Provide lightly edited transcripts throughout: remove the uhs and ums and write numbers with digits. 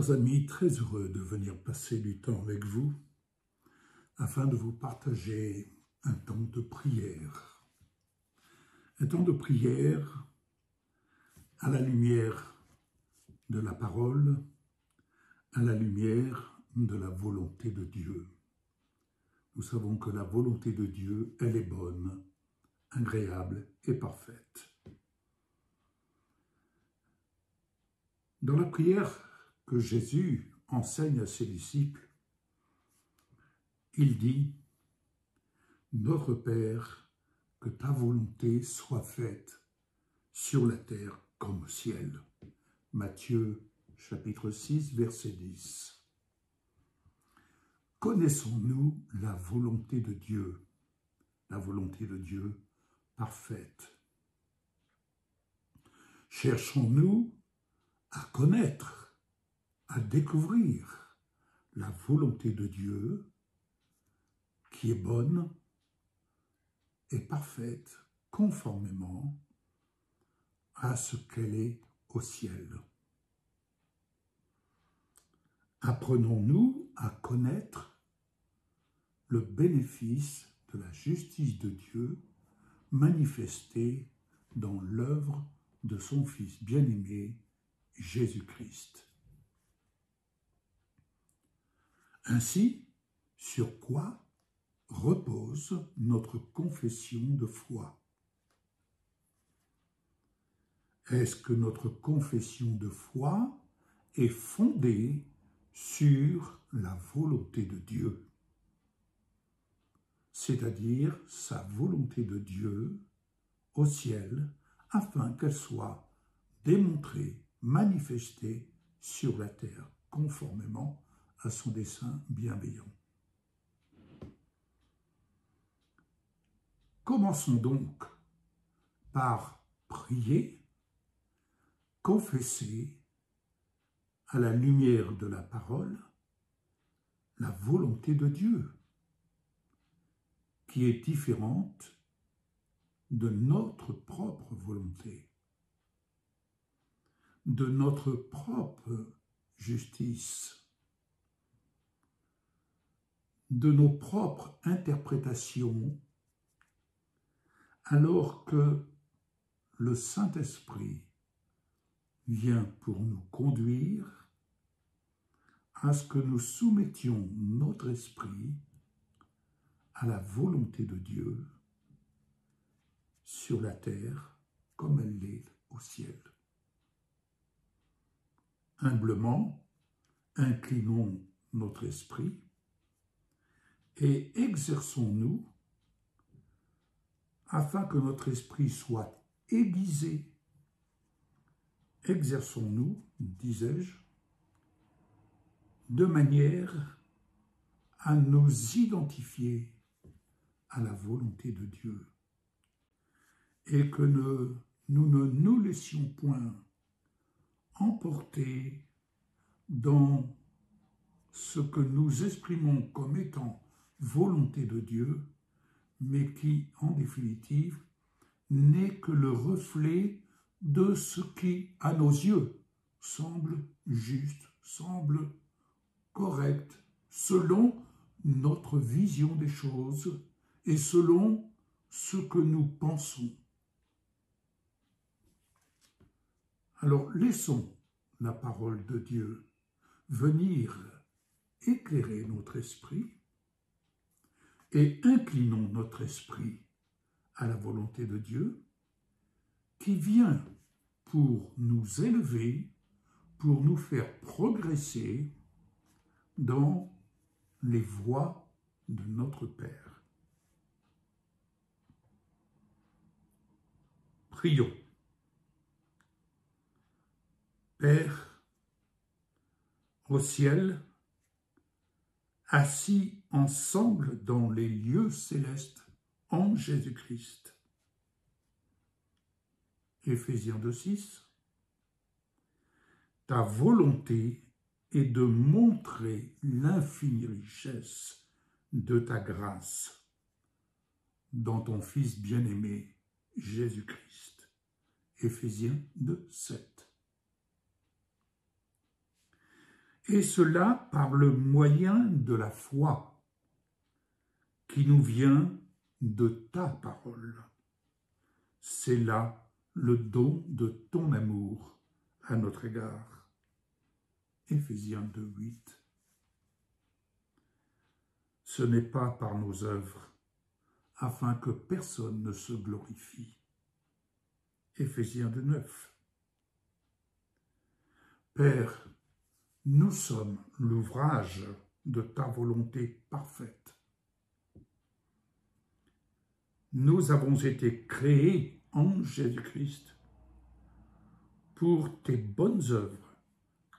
Chers amis, très heureux de venir passer du temps avec vous afin de vous partager un temps de prière. Un temps de prière à la lumière de la parole, à la lumière de la volonté de Dieu. Nous savons que la volonté de Dieu, elle est bonne, agréable et parfaite. Dans la prière que Jésus enseigne à ses disciples, il dit « Notre Père, que ta volonté soit faite sur la terre comme au ciel. » Matthieu chapitre 6, verset 10. Connaissons-nous la volonté de Dieu parfaite? Cherchons-nous à connaître, à découvrir la volonté de Dieu qui est bonne et parfaite conformément à ce qu'elle est au ciel. Apprenons-nous à connaître le bénéfice de la justice de Dieu manifestée dans l'œuvre de son Fils bien-aimé, Jésus-Christ. Ainsi, sur quoi repose notre confession de foi? Est-ce que notre confession de foi est fondée sur la volonté de Dieu, c'est-à-dire sa volonté de Dieu au ciel, afin qu'elle soit démontrée, manifestée sur la terre, conformément à son dessein bienveillant. Commençons donc par prier, confesser à la lumière de la parole la volonté de Dieu, qui est différente de notre propre volonté, de notre propre justice, de nos propres interprétations, alors que le Saint-Esprit vient pour nous conduire à ce que nous soumettions notre esprit à la volonté de Dieu sur la terre comme elle l'est au ciel. Humblement, inclinons notre esprit et exerçons-nous afin que notre esprit soit aiguisé. Exerçons-nous, disais-je, de manière à nous identifier à la volonté de Dieu et que nous ne nous laissions point emporter dans ce que nous exprimons comme étant volonté de Dieu, mais qui, en définitive, n'est que le reflet de ce qui, à nos yeux, semble juste, semble correct, selon notre vision des choses et selon ce que nous pensons. Alors, laissons la parole de Dieu venir éclairer notre esprit et inclinons notre esprit à la volonté de Dieu qui vient pour nous élever, pour nous faire progresser dans les voies de notre Père. Prions. Père, au ciel, assis ensemble dans les lieux célestes en Jésus-Christ. Éphésiens 2:6. Ta volonté est de montrer l'infinie richesse de ta grâce dans ton Fils bien-aimé, Jésus-Christ. Éphésiens 2:7. et cela par le moyen de la foi qui nous vient de ta parole. C'est là le don de ton amour à notre égard. Éphésiens 2:8. Ce n'est pas par nos œuvres, afin que personne ne se glorifie. Éphésiens 2:9. Père, nous sommes l'ouvrage de ta volonté parfaite. Nous avons été créés en Jésus-Christ pour tes bonnes œuvres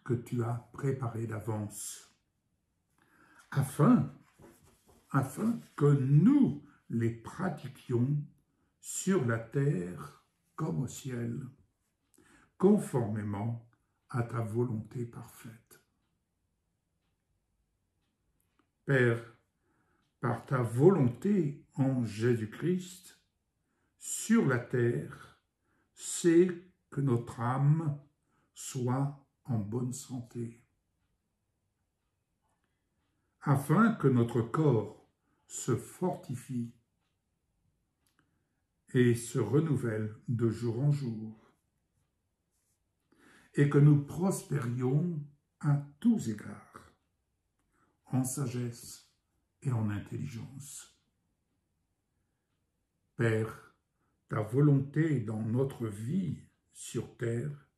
que tu as préparées d'avance, afin que nous les pratiquions sur la terre comme au ciel, conformément à ta volonté parfaite. Père, par ta volonté en Jésus-Christ, sur la terre, c'est que notre âme soit en bonne santé, afin que notre corps se fortifie et se renouvelle de jour en jour, et que nous prospérions à tous égards, en sagesse et en intelligence. Père, ta volonté dans notre vie sur terre,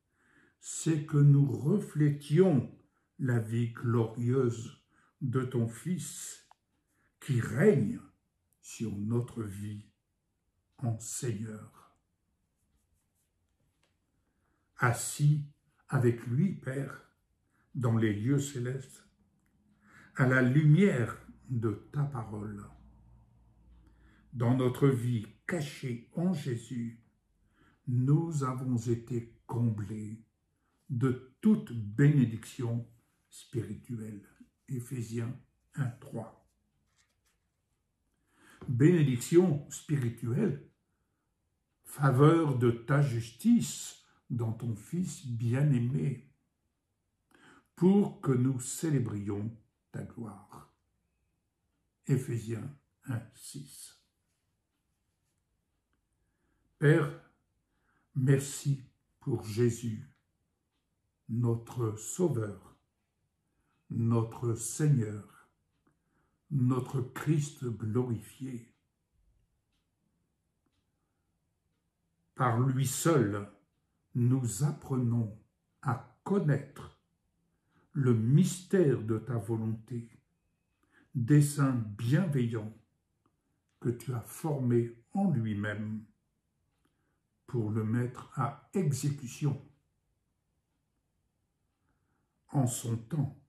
c'est que nous reflétions la vie glorieuse de ton Fils qui règne sur notre vie en Seigneur. Assis avec lui, Père, dans les lieux célestes, à la lumière de ta parole, dans notre vie cachée en Jésus, nous avons été comblés de toute bénédiction spirituelle. Éphésiens 1:3. Bénédiction spirituelle, faveur de ta justice dans ton Fils bien-aimé, pour que nous célébrions ta gloire. Éphésiens 1:6. Père, merci pour Jésus, notre Sauveur, notre Seigneur, notre Christ glorifié. Par lui seul, nous apprenons à connaître le mystère de ta volonté, dessein bienveillant que tu as formé en lui-même pour le mettre à exécution en son temps,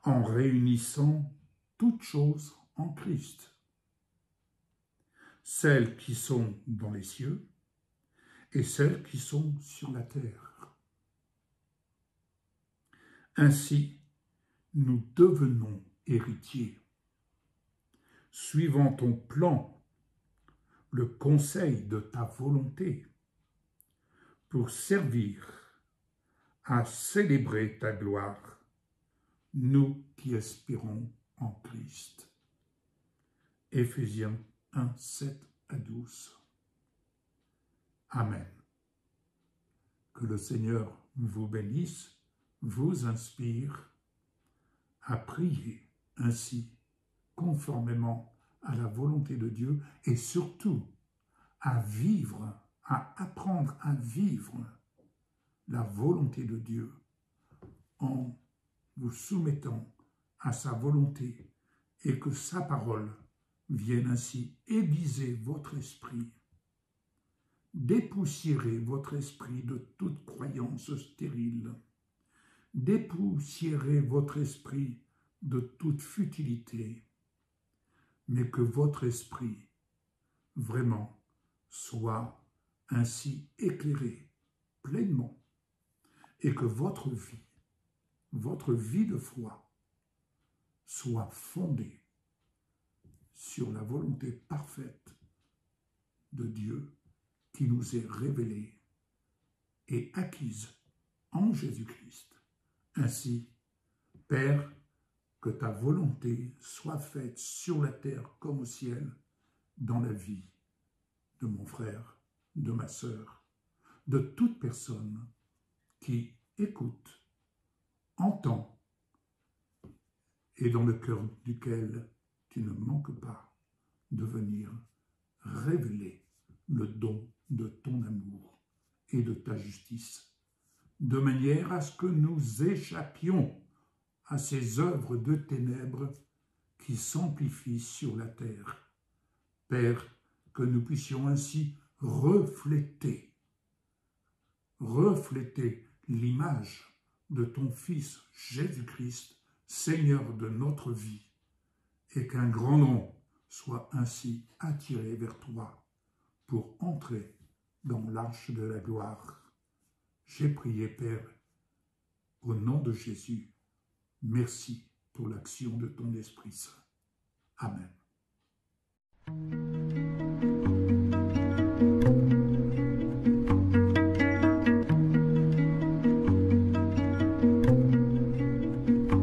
en réunissant toutes choses en Christ, celles qui sont dans les cieux et celles qui sont sur la terre. Ainsi, nous devenons héritiers, suivant ton plan, le conseil de ta volonté, pour servir à célébrer ta gloire, nous qui espérons en Christ. Éphésiens 1:7-12. Amen. Que le Seigneur vous bénisse, vous inspire à prier ainsi, conformément à la volonté de Dieu, et surtout à vivre, à apprendre à vivre la volonté de Dieu en vous soumettant à sa volonté, et que sa parole vienne ainsi aiguiser votre esprit, dépoussiérer votre esprit de toute croyance stérile, dépoussiérer votre esprit de toute futilité, mais que votre esprit vraiment soit ainsi éclairé pleinement, et que votre vie de foi, soit fondée sur la volonté parfaite de Dieu qui nous est révélée et acquise en Jésus-Christ. Ainsi, Père, que ta volonté soit faite sur la terre comme au ciel, dans la vie de mon frère, de ma sœur, de toute personne qui écoute, entend, et dans le cœur duquel tu ne manques pas de venir révéler le don de ton amour et de ta justice, de manière à ce que nous échappions à ces œuvres de ténèbres qui s'amplifient sur la terre. Père, que nous puissions ainsi refléter l'image de ton Fils Jésus-Christ, Seigneur de notre vie, et qu'un grand nombre soit ainsi attiré vers toi pour entrer dans l'arche de la gloire. J'ai prié, Père, au nom de Jésus. Merci pour l'action de ton Esprit Saint. Amen.